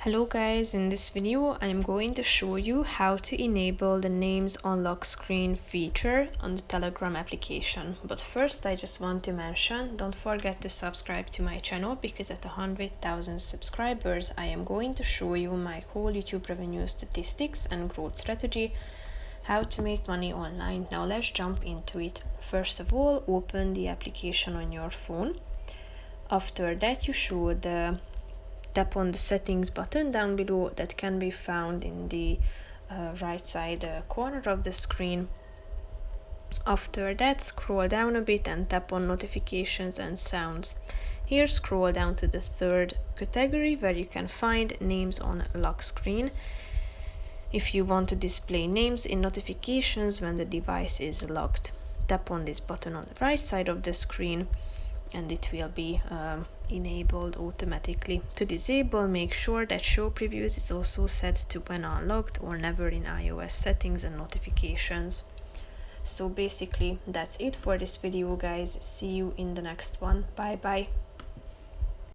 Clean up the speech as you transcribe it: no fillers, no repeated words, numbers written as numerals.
Hello guys, in this video I am going to show you how to enable the names on lock screen feature on the Telegram application. But first I just want to mention, don't forget to subscribe to my channel because at 100,000 subscribers I am going to show you my whole YouTube revenue statistics and growth strategy, how to make money online. Now let's jump into it. First of all, open the application on your phone. After that you should tap on the settings button down below that can be found in the right side corner of the screen. After that, scroll down a bit and tap on notifications and sounds. Here scroll down to the third category where you can find names on lock screen. If you want to display names in notifications when the device is locked, tap on this button on the right side of the screen and it will be enabled automatically. To disable, make sure that show previews is also set to when unlocked or never in iOS settings and notifications. So basically that's it for this video guys. See you in the next one. Bye bye.